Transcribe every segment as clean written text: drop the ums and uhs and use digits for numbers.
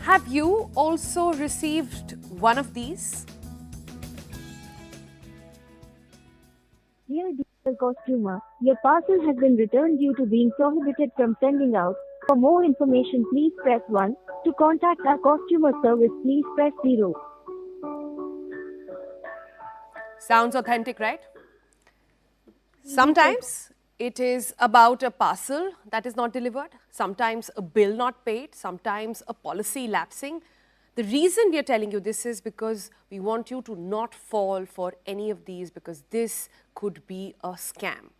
Have you also received one of these? Dear digital consumer, your parcel has been returned due to being prohibited from sending out. For more information, please press 1. To contact our customer service, please press 0. Sounds authentic, right? Sometimes it is about a parcel that is not delivered, sometimes a bill not paid, sometimes a policy lapsing. The reason we are telling you this is because we want you to not fall for any of these, because this could be a scam.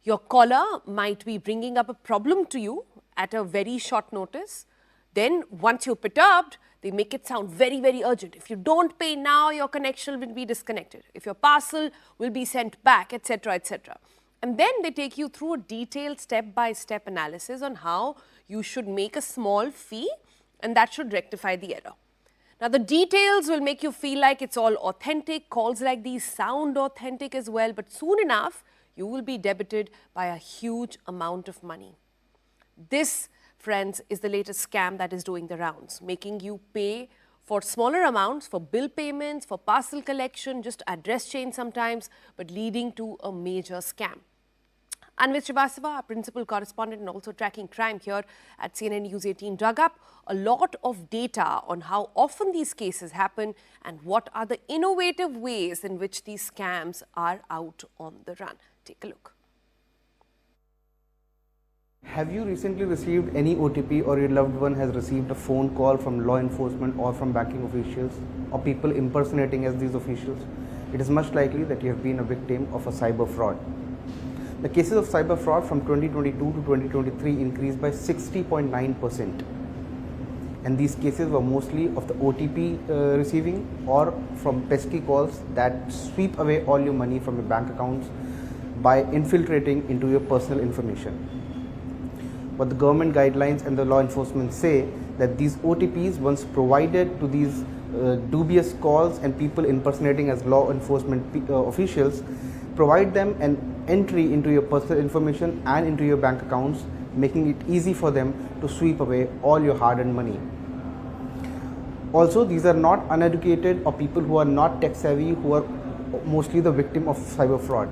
Your caller might be bringing up a problem to you at a very short notice. Then once you're perturbed, they make it sound very, very urgent. If you don't pay now, your connection will be disconnected. If your parcel will be sent back, etc., etc. And then they take you through a detailed step-by-step analysis on how you should make a small fee, and that should rectify the error. Now, the details will make you feel like it's all authentic. Calls like these sound authentic as well, but soon enough, you will be debited by a huge amount of money. This, friends, is the latest scam that is doing the rounds, making you pay for smaller amounts, for bill payments, for parcel collection, just address change sometimes, but leading to a major scam. Anvit Srivastava, our principal correspondent and also tracking crime here at CNN News 18, dug up a lot of data on how often these cases happen and what are the innovative ways in which these scams are out on the run. Take a look. Have you recently received any OTP, or your loved one has received a phone call from law enforcement or from banking officials or people impersonating as these officials? It is much likely that you have been a victim of a cyber fraud. The cases of cyber fraud from 2022 to 2023 increased by 60.9%. And these cases were mostly of the OTP receiving or from pesky calls that sweep away all your money from your bank accounts by infiltrating into your personal information. What the government guidelines and the law enforcement say, that these OTPs, once provided to these dubious calls and people impersonating as law enforcement officials, provide them an entry into your personal information and into your bank accounts, making it easy for them to sweep away all your hard-earned money. Also, these are not uneducated or people who are not tech savvy who are mostly the victim of cyber fraud.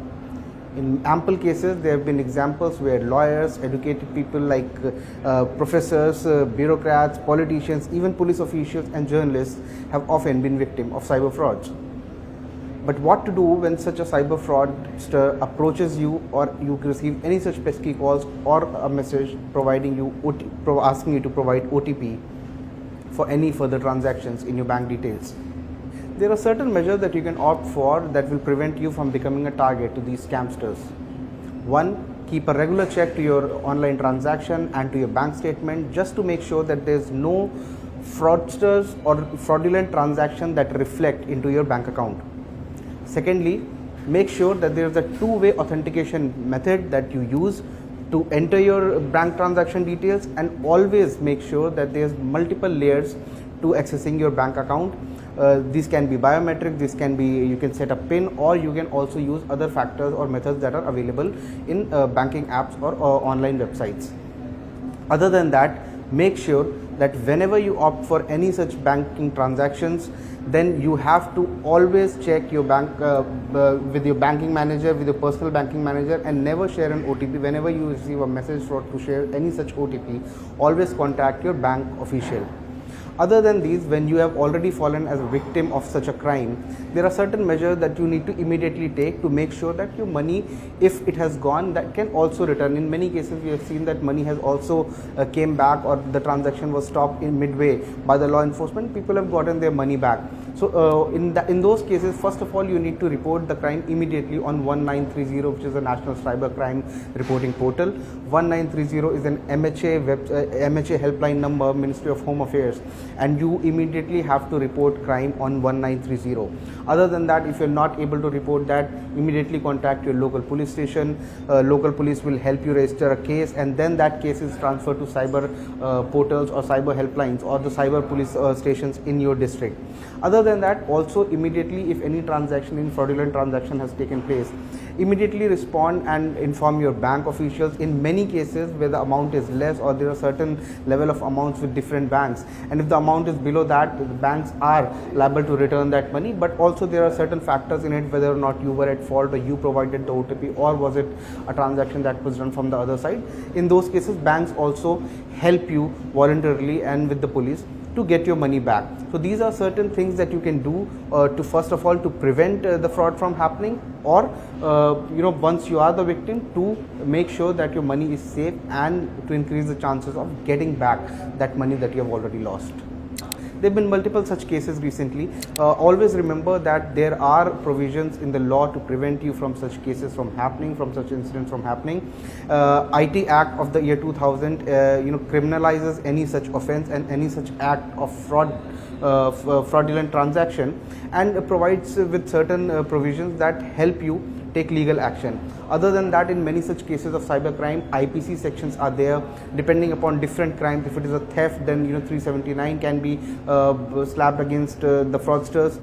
In ample cases, there have been examples where lawyers, educated people like professors, bureaucrats, politicians, even police officials and journalists have often been victims of cyber frauds. But what to do when such a cyber fraudster approaches you, or you receive any such pesky calls or a message providing you asking you to provide OTP for any further transactions in your bank details? There are certain measures that you can opt for that will prevent you from becoming a target to these scamsters. One, keep a regular check to your online transaction and to your bank statement, just to make sure that there's no fraudsters or fraudulent transaction that reflect into your bank account. Secondly, make sure that there is a two-way authentication method that you use to enter your bank transaction details, and always make sure that there's multiple layers to accessing your bank account. These can be biometric, this can be, you can set a PIN, or you can also use other factors or methods that are available in banking apps or online websites. Other than that, make sure that whenever you opt for any such banking transactions, then you have to always check your bank with your banking manager, with your personal banking manager, and never share an OTP. Whenever you receive a message to share any such OTP, always contact your bank official. Other than these, when you have already fallen as a victim of such a crime, there are certain measures that you need to immediately take to make sure that your money, if it has gone, that can also return. In many cases, we have seen that money has also came back, or the transaction was stopped in midway by the law enforcement. People have gotten their money back. So in those cases, first of all, you need to report the crime immediately on 1930, which is a National Cyber Crime Reporting Portal. 1930 is an MHA helpline number, Ministry of Home Affairs, and you immediately have to report crime on 1930. Other than that, if you're not able to report that, immediately contact your local police station. Local police will help you register a case, and then that case is transferred to cyber portals or cyber helplines or the cyber police stations in your district. Other than that, also immediately, if any transaction, in fraudulent transaction has taken place, immediately respond and inform your bank officials. In many cases where the amount is less, or there are certain level of amounts with different banks, and if the amount is below that, the banks are liable to return that money. But also there are certain factors in it, whether or not you were at fault, or you provided the OTP, or was it a transaction that was done from the other side. In those cases, banks also help you voluntarily and with the police to get your money back. So these are certain things that you can do to, first of all, to prevent the fraud from happening, or once you are the victim, to make sure that your money is safe and to increase the chances of getting back that money that you have already lost. There have been multiple such cases recently. Always remember that there are provisions in the law to prevent you from such cases from happening, from such incidents from happening. IT Act of the year 2000, criminalizes any such offence and any such act of fraudulent transaction, and provides with certain provisions that help you take legal action. Other than that, in many such cases of cybercrime, IPC sections are there. Depending upon different crimes, if it is a theft, then 379 can be slapped against the fraudsters.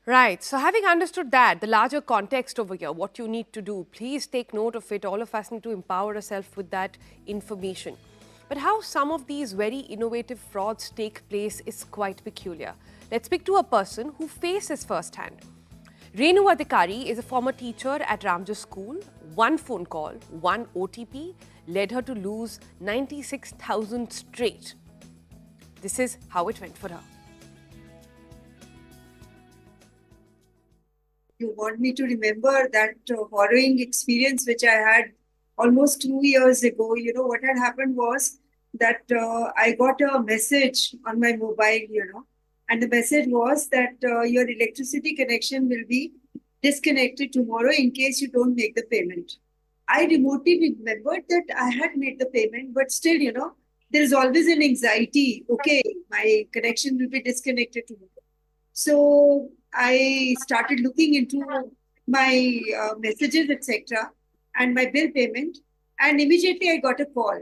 Right. So having understood that, the larger context over here, what you need to do, please take note of it. All of us need to empower ourselves with that information. But how some of these very innovative frauds take place is quite peculiar. Let's speak to a person who faces firsthand. Renu Adhikari is a former teacher at Ramjas School. One phone call, one OTP led her to lose 96,000 straight. This is how it went for her. You want me to remember that harrowing experience which I had almost 2 years ago. What had happened was that I got a message on my mobile, and the message was that your electricity connection will be disconnected tomorrow in case you don't make the payment. I remotely remembered that I had made the payment, but still, there is always an anxiety. Okay, my connection will be disconnected tomorrow. So I started looking into my messages, etc., and my bill payment, and immediately I got a call.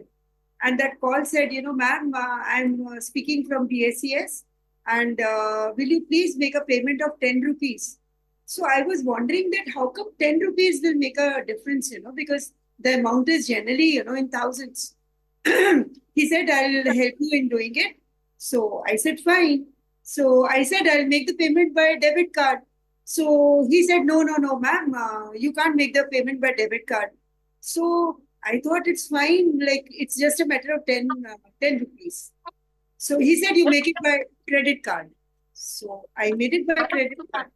And that call said, ma'am, I'm speaking from DACS, and will you please make a payment of 10 rupees? So I was wondering that how come 10 rupees will make a difference, because the amount is generally, in thousands. He said, I'll help you in doing it. So I said, fine. So I said, I'll make the payment by debit card. So he said, no, ma'am, you can't make the payment by debit card. So I thought it's fine, like it's just a matter of 10 rupees. So he said, you make it by credit card. So I made it by credit card.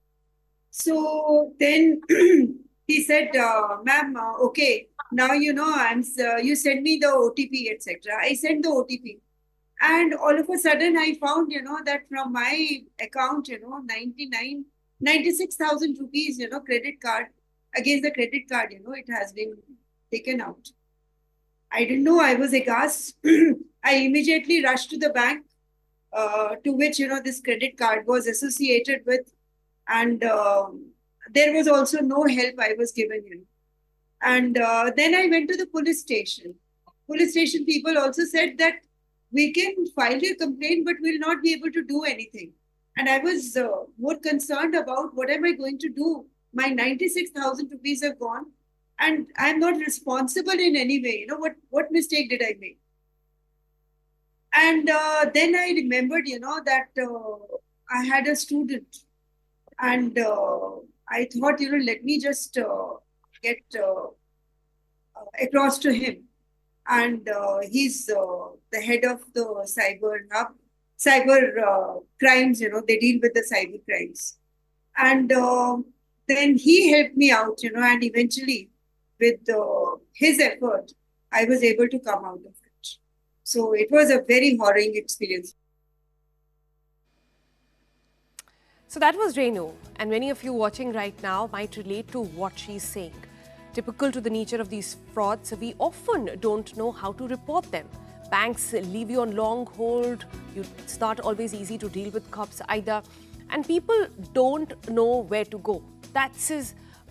So then he said, ma'am, okay, now you send me the OTP, etc. I sent the OTP. And all of a sudden I found, that from my account, 96,000 rupees, credit card, against the credit card, it has been taken out. I didn't know, I was aghast. I immediately rushed to the bank to which, this credit card was associated with. And there was also no help I was given. And then I went to the police station. Police station people also said that we can file your complaint, but we'll not be able to do anything. And I was more concerned about what am I going to do? My 96,000 rupees have gone, and I'm not responsible in any way. What mistake did I make? And then I remembered, that I had a student, and I thought, let me just get across to him. And he's the head of the cyber crimes, they deal with the cyber crimes. And then he helped me out, and eventually with his effort, I was able to come out of it. So it was a very harrowing experience. So that was Renu, and many of you watching right now might relate to what she's saying. Typical to the nature of these frauds, we often don't know how to report them. Banks leave you on long hold. It's not always easy to deal with cops either. And people don't know where to go. That's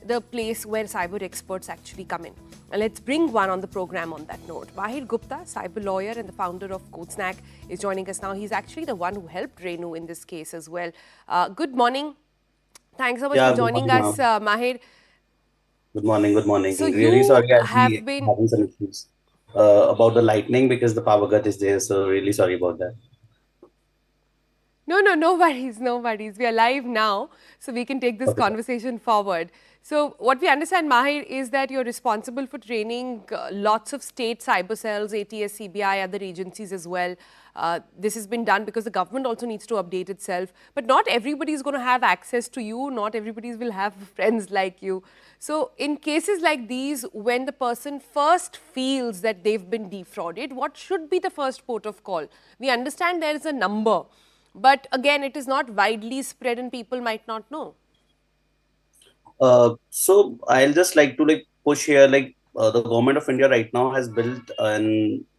the place where cyber experts actually come in. And let's bring one on the program on that note. Mahir Gupta, cyber lawyer and the founder of CodeSnack, is joining us now. He's actually the one who helped Renu in this case as well. Good morning. Thanks so much for Yeah, good joining morning, us, ma'am. Mahir. Good morning, good morning. So Really you sorry, I'll be have been having some issues about the lightning because the power cut is there. So really sorry about that. No, no, no worries, no worries. We are live now, so we can take this Okay, sir. conversation forward. So, what we understand, Mahir, is that you're responsible for training lots of state cyber cells, ATS, CBI, other agencies as well. This has been done because the government also needs to update itself. But not everybody is going to have access to you. Not everybody will have friends like you. So, in cases like these, when the person first feels that they've been defrauded, what should be the first port of call? We understand there is a number. But again, it is not widely spread and people might not know. So I'll just like to like push here, like the government of India right now has built a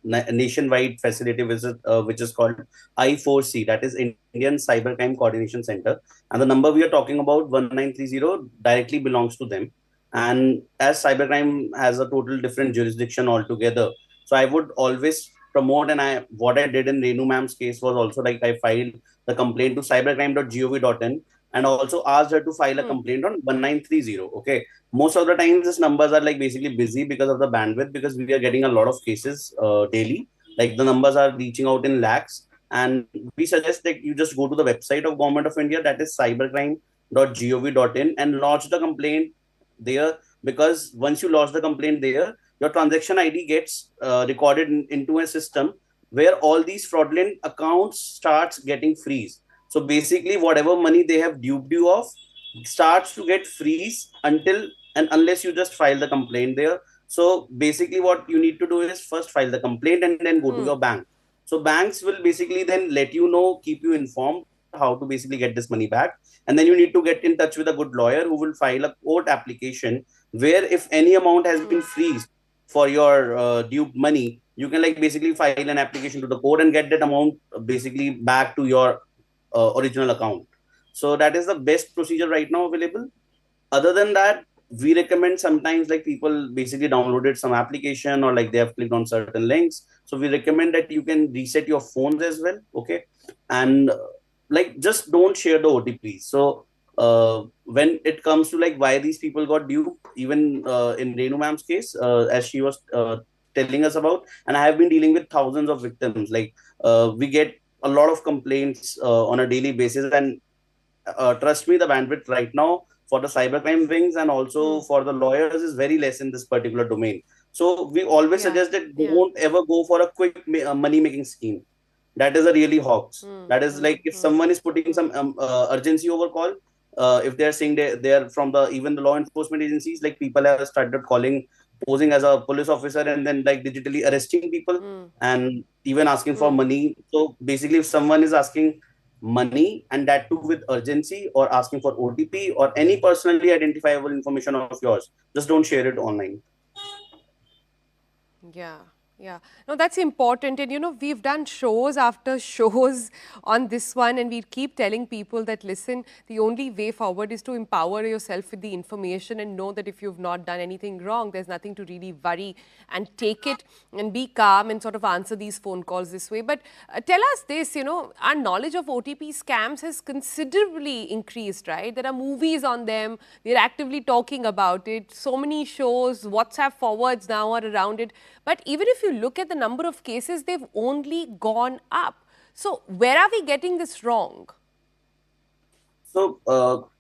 nationwide facility which is called I4C, that is Indian Cybercrime Coordination Center, and the number we are talking about 1930 directly belongs to them. And as cybercrime has a total different jurisdiction altogether, so I would always promote, and I what I did in Renu ma'am's case was also like I filed the complaint to cybercrime.gov.in and also asked her to file a complaint on 1930. Okay. Most of the times, these numbers are like basically busy because of the bandwidth, because we are getting a lot of cases daily. Like the numbers are reaching out in lakhs. And we suggest that you just go to the website of Government of India, that is cybercrime.gov.in, and lodge the complaint there. Because once you lodge the complaint there, your transaction ID gets recorded into a system where all these fraudulent accounts starts getting freeze. So basically, whatever money they have duped you of starts to get freeze until and unless you just file the complaint there. So basically, what you need to do is first file the complaint and then go to your bank. So banks will basically then let you know, keep you informed how to basically get this money back. And then you need to get in touch with a good lawyer who will file a court application where if any amount has been freezed for your due money, you can like basically file an application to the court and get that amount basically back to your original account. So that is the best procedure right now available. Other than that, we recommend sometimes like people basically downloaded some application or like they have clicked on certain links. So we recommend that you can reset your phones as well. Okay. And like just don't share the OTPs. So when it comes to like why these people got due, even in Renu ma'am's case, as she was telling us about, and I have been dealing with thousands of victims. Like we get a lot of complaints on a daily basis, and trust me, the bandwidth right now for the cybercrime wings and also for the lawyers is very less in this particular domain. So we always Yeah. suggest that Yeah. don't ever go for a quick money making scheme. That is a really hoax. That is like if someone is putting some urgency over call, if they're saying they're from the even the law enforcement agencies, like people have started calling, posing as a police officer, and then like digitally arresting people and even asking for money. So basically, if someone is asking money and that too with urgency or asking for OTP or any personally identifiable information of yours, just don't share it online. Yeah, yeah. No, that's important. And you know, we've done shows after shows on this one, and we keep telling people that listen, the only way forward is to empower yourself with the information and know that if you've not done anything wrong, there's nothing to really worry, and take it and be calm and sort of answer these phone calls this way. But tell us this, you know, our knowledge of OTP scams has considerably increased, right? There are movies on them, we're actively talking about it, so many shows, WhatsApp forwards now are around it. But even if you look at the number of cases, they've only gone up. So where are we getting this wrong? So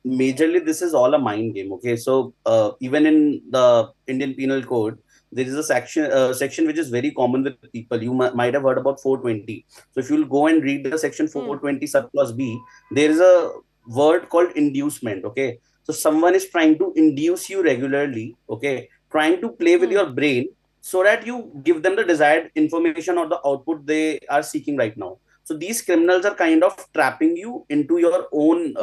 majorly this is all a mind game. Okay, so even in the Indian Penal Code, there is a section which is very common with people. You might have heard about 420. So if you'll go and read the section 420 sub clause B, there is a word called inducement. Okay, so someone is trying to induce you regularly. Okay, trying to play with your brain so that you give them the desired information or the output they are seeking right now. So these criminals are kind of trapping you into your own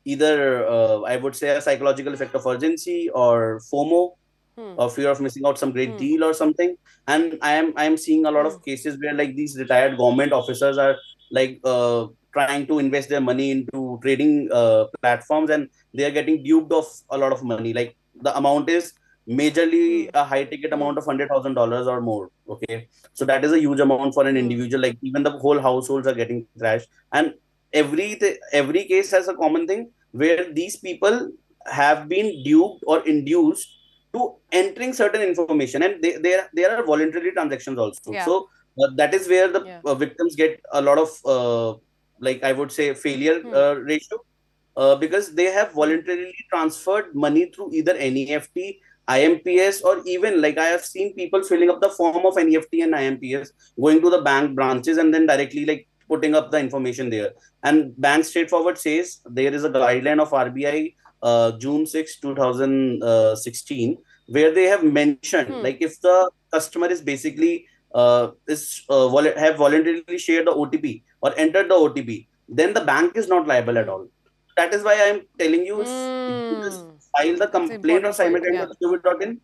either I would say a psychological effect of urgency or FOMO, or fear of missing out some great deal or something. And I am seeing a lot of cases where like these retired government officers are like trying to invest their money into trading platforms, and they are getting duped of a lot of money. Like the amount is majorly a high ticket amount of $100,000 or more. Okay, so that is a huge amount for an individual. Like even the whole households are getting trashed, and every case has a common thing. where these people have been duped or induced to entering certain information, and there are voluntary transactions also. Yeah. So that is where the Yeah. victims get a lot of like I would say failure ratio, because they have voluntarily transferred money through either NEFT, IMPS, or even like I have seen people filling up the form of NEFT and IMPS, going to the bank branches and then directly like putting up the information there. And bank straightforward says there is a guideline of RBI June 6, 2016, where they have mentioned like if the customer is basically have voluntarily shared the OTP or entered the OTP, then the bank is not liable at all. That is why I am telling you, if you just file the That's an complaint on important point. Yeah. cybercrime.gov.in,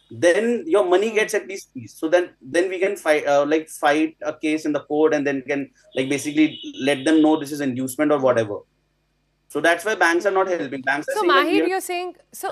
then your money gets at least fees. So then we can fight a case in the court, and then can like basically let them know this is inducement or whatever. So that's why banks are not helping. Banks are So saying like we Mahir, are. you're saying, so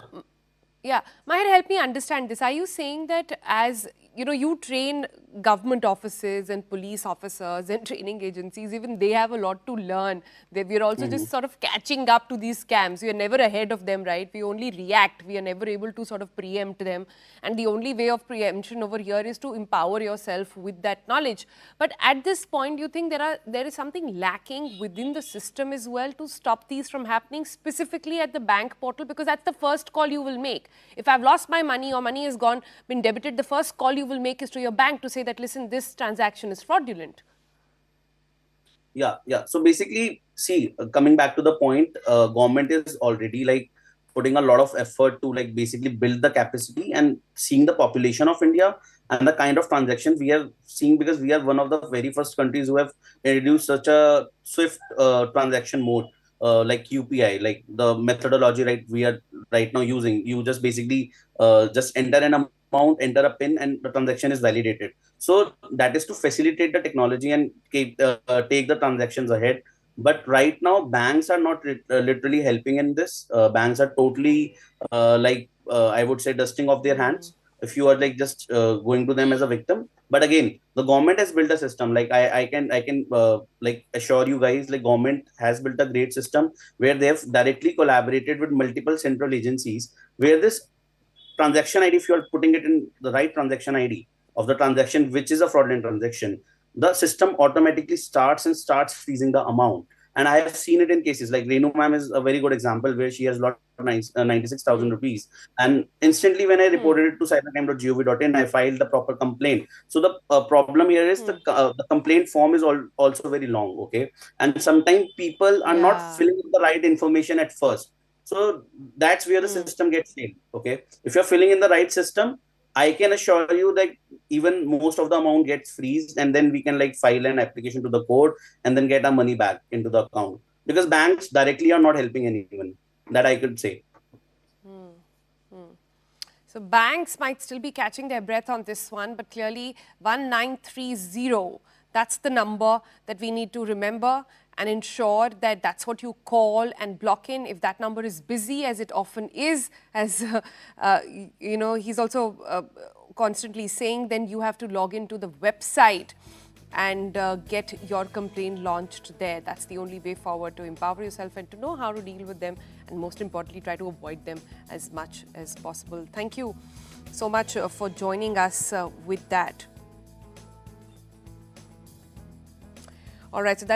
yeah, Mahir, help me understand this. Are you saying that as you train government offices and police officers and training agencies, even they have a lot to learn. We're also just sort of catching up to these scams. We are never ahead of them, right? We only react. We are never able to sort of preempt them. And the only way of preemption over here is to empower yourself with that knowledge. But at this point, you think there is something lacking within the system as well to stop these from happening, specifically at the bank portal, because that's the first call you will make. If I've lost my money or money has been debited, the first call you will make is to your bank to say that, listen, this transaction is fraudulent. Yeah. So basically, see, coming back to the point, government is already like putting a lot of effort to like basically build the capacity and seeing the population of India and the kind of transactions we are seeing, because we are one of the very first countries who have introduced such a swift transaction mode, like UPI, like the methodology we are right now using. You just basically just enter an amount, enter a PIN, and the transaction is validated. So that is to facilitate the technology and take the transactions ahead. But right now, banks are not literally helping in this. Banks are totally I would say dusting off their hands if you are like just going to them as a victim. But again, the government has built a system. Like I can like assure you guys, like government has built a great system where they have directly collaborated with multiple central agencies, where this transaction ID, if you are putting it in the right transaction ID of the transaction, which is a fraudulent transaction, the system automatically starts freezing the amount. And I have seen it in cases like Renu ma'am is a very good example, where she has lost 96,000 rupees. And instantly, when I reported it to cybercrime.gov.in, I filed the proper complaint. So the problem here is the complaint form is also very long. Okay. And sometimes people are not filling in the right information at first. So that's where the system gets failed. Okay. If you're filling in the right system, I can assure you that even most of the amount gets freezed, and then we can like file an application to the court and then get our money back into the account, because banks directly are not helping anyone, that I could say. So banks might still be catching their breath on this one, but clearly 1930, that's the number that we need to remember and ensure that that's what you call and block in. If that number is busy, as it often is, as he's also constantly saying, then you have to log into the website and get your complaint launched there. That's the only way forward to empower yourself and to know how to deal with them, and most importantly, try to avoid them as much as possible. Thank you so much for joining us with that. All right, so that